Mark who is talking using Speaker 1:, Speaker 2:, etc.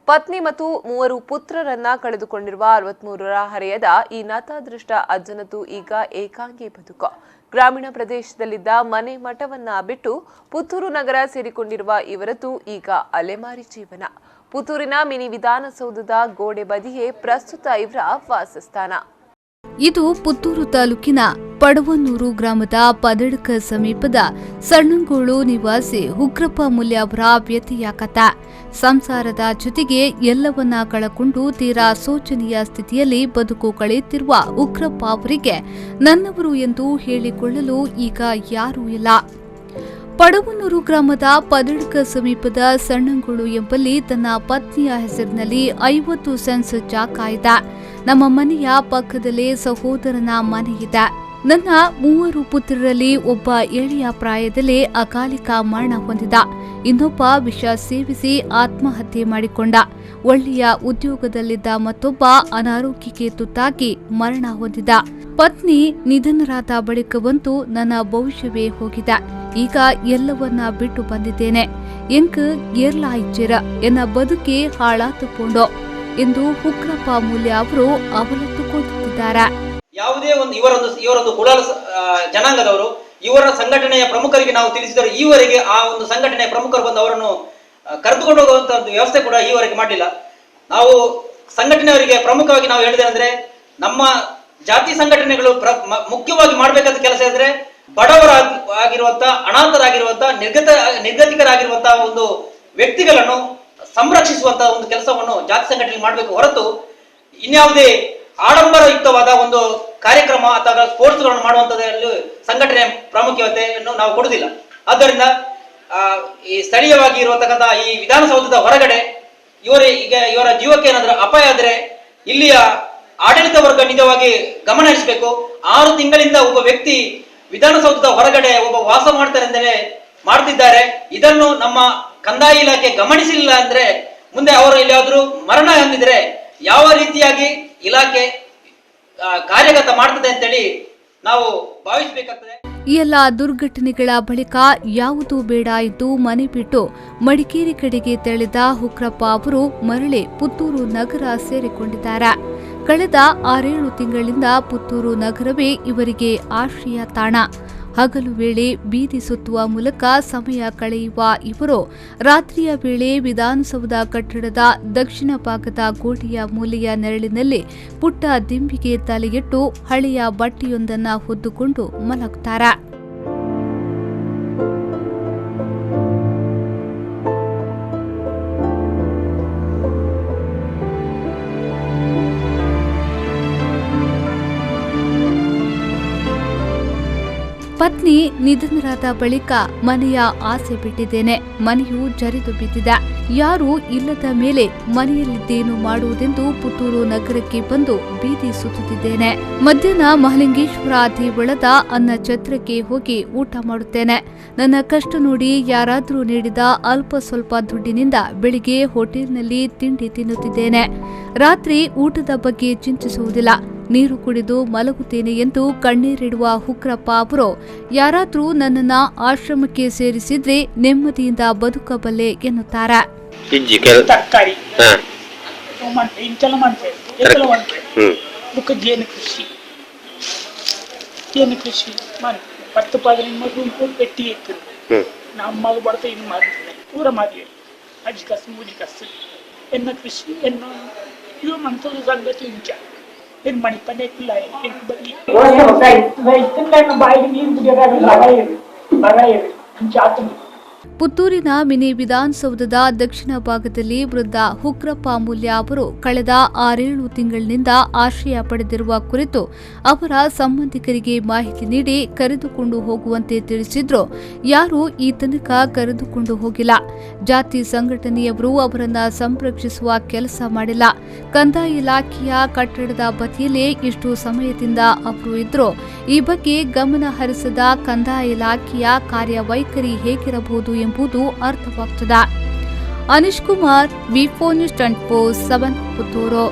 Speaker 1: ಪತ್ನಿ ಮತ್ತು 3 ಪುತ್ರರನ್ನ ಕಳೆದುಕೊಂಡಿರುವ 63ರ ಹರೆಯದ ಈ ನತದೃಷ್ಟ ಅಜ್ಜನದು ಈಗ ಏಕಾಂಗಿ ಬದುಕು. ಗ್ರಾಮೀಣ ಪ್ರದೇಶದಲ್ಲಿದ್ದ ಮನೆ ಮಠವನ್ನ ಬಿಟ್ಟು ಪುತ್ತೂರು ನಗರ ಸೇರಿಕೊಂಡಿರುವ ಇವರದು ಈಗ ಅಲೆಮಾರಿ ಜೀವನ. ಪುತ್ತೂರಿನ ಮಿನಿ ವಿಧಾನಸೌಧದ ಗೋಡೆ ಬದಿಯೇ ಪ್ರಸ್ತುತ ಇವರ ವಾಸಸ್ಥಾನ.
Speaker 2: ಇದು ಪುತ್ತೂರು ತಾಲೂಕಿನ ಪಡವನ್ನೂರು ಗ್ರಾಮದ ಪದಡ್ಕ ಸಮೀಪದ ಸಣ್ಣಂಗೋಳು ನಿವಾಸಿ ಉಗ್ರಪ್ಪ ಮುಲ್ಯ ಅವರ ವ್ಯಥೆಯ ಕಥೆ. ಸಂಸಾರದ ಜೊತೆಗೆ ಎಲ್ಲವನ್ನ ಕಳಕೊಂಡು ತೀರಾ ಶೋಚನೀಯ ಸ್ಥಿತಿಯಲ್ಲಿ ಬದುಕು ಕಳೆಯುತ್ತಿರುವ ಉಗ್ರಪ್ಪ ಅವರಿಗೆ ನನ್ನವರು ಎಂದು ಹೇಳಿಕೊಳ್ಳಲು ಈಗ ಯಾರೂ ಇಲ್ಲ. ಪಡವನ್ನೂರು ಗ್ರಾಮದ ಪದಡ್ಕ ಸಮೀಪದ ಸಣ್ಣಂಗೋಳು ಎಂಬಲ್ಲಿ ತನ್ನ ಪತ್ನಿಯ ಹೆಸರಿನಲ್ಲಿ 50 ಸೆನ್ಸ್ ಜಾಗ ಇದೆ. ನಮ್ಮ ಮನೆಯ ಪಕ್ಕದಲ್ಲೇ ಸಹೋದರನ ಮನೆ ಇದೆ. ನನ್ನ 3 ಪುತ್ರರಲ್ಲಿ ಒಬ್ಬ ಎಳೆಯ ಪ್ರಾಯದಲ್ಲೇ ಅಕಾಲಿಕ ಮರಣ ಹೊಂದಿದ. ಇನ್ನೊಬ್ಬ ವಿಷ ಸೇವಿಸಿ ಆತ್ಮಹತ್ಯೆ ಮಾಡಿಕೊಂಡ. ಒಳ್ಳೆಯ ಉದ್ಯೋಗದಲ್ಲಿದ್ದ ಮತ್ತೊಬ್ಬ ಅನಾರೋಗ್ಯಕ್ಕೆ ತುತ್ತಾಗಿ ಮರಣ ಹೊಂದಿದ. ಪತ್ನಿ ನಿಧನರಾದ ಬಳಿಕವಂತೂ ನನ್ನ ಭವಿಷ್ಯವೇ ಹೋಗಿದೆ. ಈಗ ಎಲ್ಲವನ್ನ ಬಿಟ್ಟು ಬಂದಿದ್ದೇನೆ. ಎಂಕ್ ಏರ್ಲಾಯ್ಚಿರ ಎನ್ನ ಬದುಕಿ ಹಾಳಾತುಕೊಂಡು ಎಂದು ಉಗ್ರಪ್ಪ ಮುಲ್ಯ ಅವರು ಅವಲತ್ತುಕೊಳ್ಳುತ್ತಿದ್ದಾರೆ.
Speaker 3: ಯಾವುದೇ ಒಂದು ಇವರೊಂದು ಕುಲಾಲ ಜನಾಂಗದವರು, ಇವರ ಸಂಘಟನೆಯ ಪ್ರಮುಖರಿಗೆ ನಾವು ತಿಳಿಸಿದರೆ ಈವರೆಗೆ ಆ ಒಂದು ಸಂಘಟನೆಯ ಪ್ರಮುಖರು ಬಂದು ಅವರನ್ನು ಕರೆದುಕೊಂಡು ಹೋಗುವಂತಹ ಒಂದು ವ್ಯವಸ್ಥೆ ಕೂಡ ಈವರೆಗೆ ಮಾಡಲಿಲ್ಲ. ನಾವು ಸಂಘಟನೆಯವರಿಗೆ ಪ್ರಮುಖವಾಗಿ ನಾವು ಹೇಳಿದೇನೆಂದ್ರೆ, ನಮ್ಮ ಜಾತಿ ಸಂಘಟನೆಗಳು ಮುಖ್ಯವಾಗಿ ಮಾಡಬೇಕಾದ ಕೆಲಸ ಇದ್ರೆ ಬಡವರಾಗಿರುವಂತಹ, ಅನಾಥರಾಗಿರುವಂತಹ, ನಿರ್ಗತಿಕರಾಗಿರುವಂತಹ ಒಂದು ವ್ಯಕ್ತಿಗಳನ್ನು ಸಂರಕ್ಷಿಸುವಂತಹ ಒಂದು ಕೆಲಸವನ್ನು ಜಾತಿ ಸಂಘಟನೆ ಮಾಡಬೇಕು ಹೊರತು ಇನ್ಯಾವುದೇ ಆಡಂಬರಯುಕ್ತವಾದ ಒಂದು ಕಾರ್ಯಕ್ರಮ ಅಥವಾ ಸ್ಪೋರ್ಟ್ಸ್ಗಳನ್ನು ಮಾಡುವಂತದ್ರಲ್ಲಿ ಸಂಘಟನೆಯ ಪ್ರಾಮುಖ್ಯತೆಯನ್ನು ನಾವು ಕೊಡುವುದಿಲ್ಲ. ಆದ್ದರಿಂದ ಈ ಸ್ಥಳೀಯವಾಗಿ ಇರತಕ್ಕಂತಹ ಈ ವಿಧಾನಸೌಧದ ಹೊರಗಡೆ ಇವರ ಜೀವಕ್ಕೆ ಏನಾದರೂ ಅಪಾಯ ಆದರೆ ಇಲ್ಲಿಯ ಆಡಳಿತ ವರ್ಗ ನಿಜವಾಗಿ ಗಮನ ಹರಿಸಬೇಕು. 6 ತಿಂಗಳಿಂದ ಒಬ್ಬ ವ್ಯಕ್ತಿ ವಿಧಾನಸೌಧದ ಹೊರಗಡೆ ಒಬ್ಬ ವಾಸ ಮಾಡ್ತಿದ್ದಾರೆ. ಇದನ್ನು ನಮ್ಮ ಕಂದಾಯ ಇಲಾಖೆ ಗಮನಿಸಲಿಲ್ಲ ಅಂದ್ರೆ ಮುಂದೆ ಅವರು ಎಲ್ಲಿಯಾದ್ರೂ ಮರಣ ಹೊಂದಿದ್ರೆ ಯಾವ ರೀತಿಯಾಗಿ ಇಲಾಖೆ ಕಾರ್ಯಗತ ಮಾಡ್ತದೆ ಅಂತೇಳಿ ನಾವು ಭಾವಿಸಬೇಕಾಗ್ತದೆ.
Speaker 2: ಈ ಎಲ್ಲ ದುರ್ಘಟನೆಗಳ ಬಳಿಕ ಯಾವುದು ಬೇಡ ಇದ್ದು ಮನೆ ಬಿಟ್ಟು ಮಡಿಕೇರಿ ಕಡೆಗೆ ತೆರಳಿದ ಉಗ್ರಪ್ಪ ಅವರು ಮರಳಿ ಪುತ್ತೂರು ನಗರ ಸೇರಿಕೊಂಡಿದ್ದಾರೆ. ಕಳೆದ 6-7 ತಿಂಗಳಿಂದ ಪುತ್ತೂರು ನಗರವೇ ಇವರಿಗೆ ಆಶ್ರಯ ತಾಣ. ಹಗಲು ವೇಳೆ ಬೀದಿ ಸುತ್ತುವ ಮೂಲಕ ಸಮಯ ಕಳೆಯುವ ಇವರು ರಾತ್ರಿಯ ವೇಳೆ ವಿಧಾನಸೌಧ ಕಟ್ಟಡದ ದಕ್ಷಿಣ ಭಾಗದ ಗೋಡೆಯ ಮೂಲೆಯ ನೆರಳಿನಲ್ಲಿ ಪುಟ್ಟ ದಿಂಬಿಗೆ ತಲೆಯಿಟ್ಟು ಹಳೆಯ ಬಟ್ಟೆಯೊಂದನ್ನು ಹೊದ್ದುಕೊಂಡು ಮಲಗುತ್ತಾರೆ. ಪತ್ನಿ ನಿಧನರಾದ ಬಳಿಕ ಮನೆಯ ಆಸೆ ಬಿಟ್ಟಿದ್ದೇನೆ. ಮನೆಯು ಜರಿದು ಬಿದ್ದಿದೆ. ಯಾರೂ ಇಲ್ಲದ ಮೇಲೆ ಮನೆಯಲ್ಲಿದ್ದೇನು ಮಾಡುವುದೆಂದು ಪುತ್ತೂರು ನಗರಕ್ಕೆ ಬಂದು ಬೀದಿ ಸುತ್ತುತ್ತಿದ್ದೇನೆ. ಮಧ್ಯಾಹ್ನ ಮಹಲಿಂಗೇಶ್ವರ ದೇವಳದ ಅನ್ನ ಛತ್ರಕ್ಕೆ ಹೋಗಿ ಊಟ ಮಾಡುತ್ತೇನೆ. ನನ್ನ ಕಷ್ಟ ನೋಡಿ ಯಾರಾದರೂ ನೀಡಿದ ಅಲ್ಪ ಸ್ವಲ್ಪ ದುಡ್ಡಿನಿಂದ ಬೆಳಿಗ್ಗೆ ಹೋಟೆಲ್ನಲ್ಲಿ ತಿಂಡಿ ತಿನ್ನುತ್ತಿದ್ದೇನೆ. ರಾತ್ರಿ ಊಟದ ಬಗ್ಗೆ ಚಿಂತಿಸುವುದಿಲ್ಲ. ನೀರು ಕುಡಿದು ಮಲಗುತ್ತೇನೆ ಎಂದು ಕಣ್ಣೀರಿಡುವ ಉಗ್ರಪ್ಪ ಅವರು ಯಾರಾದ್ರೂ ನನ್ನನ್ನ ಆಶ್ರಮಕ್ಕೆ ಸೇರಿಸಿದ್ರೆ ನೆಮ್ಮದಿಯಿಂದ ಬದುಕಬಲ್ಲೆ ಎನ್ನುತ್ತಾರೆ.
Speaker 4: ತರಕಾರಿ ಇಂತೆಲ್ಲ ಮಾಡ್ತೇವೆ. ಜೇನು ಕೃಷಿ ಮಾಡಿ 10-15 ಪೆಟ್ಟಿ ಇತ್ತು. ನಮ್ಮ ಬಡತ ಇನ್ನು ಮಾಡ್ತೇನೆ ಪೂರ ಮಾಡಿ ಅಜ್ಜಿ ಕಸು ಮೂಜಿ ಕಸು ಎನ್ನ ಕೃಷಿ ಎನ್ನ ಇವು ಮಂತದ ಸಂಗತಿ ಇಂಚ ಏನು ಮಣಿ ಪನ್ನೆ ಇಲ್ಲ ಬರೀ ಬಾಯಿಗೆ ನೀರು ಕುಡಿಯೋದಾಗಲ್ಲ ಬರ ಇಂಚ ಆತ.
Speaker 2: ಪುತ್ತೂರಿನ ಮಿನಿ ವಿಧಾನಸೌಧದ ದಕ್ಷಿಣ ಭಾಗದಲ್ಲಿ ವೃದ್ಧ ಉಗ್ರಪ್ಪ ಮುಲ್ಯ ಅವರು ಕಳೆದ 6-7 ತಿಂಗಳಿನಿಂದ ಆಶ್ರಯ ಪಡೆದಿರುವ ಕುರಿತು ಅವರ ಸಂಬಂಧಿಕರಿಗೆ ಮಾಹಿತಿ ನೀಡಿ ಕರೆದುಕೊಂಡು ಹೋಗುವಂತೆ ತಿಳಿಸಿದ್ರು. ಯಾರೂ ಈ ತನಕ ಕರೆದುಕೊಂಡು ಹೋಗಿಲ್ಲ. ಜಾತಿ ಸಂಘಟನೆಯವರು ಅವರನ್ನ ಸಂರಕ್ಷಿಸುವ ಕೆಲಸ ಮಾಡಿಲ್ಲ. ಕಂದಾಯ ಇಲಾಖೆಯ ಕಟ್ಟಡದ ಬದಿಯಲ್ಲೇ ಇಷ್ಟು ಸಮಯದಿಂದ ಅವರು ಇದ್ರು. ಈ ಬಗ್ಗೆ ಗಮನ ಹರಿಸದ ಕಂದಾಯ ಇಲಾಖೆಯ ಕಾರ್ಯವೈಖರಿ ಹೇಗಿರಬಹುದು ಎಂಬುದು ಅರ್ಥವಾಗ್ತದೆ. ಅನೀಶ್ ಕುಮಾರ್, ವಿ4 ನ್ಯೂಸ್ 24/7 ಪುತ್ತೂರು.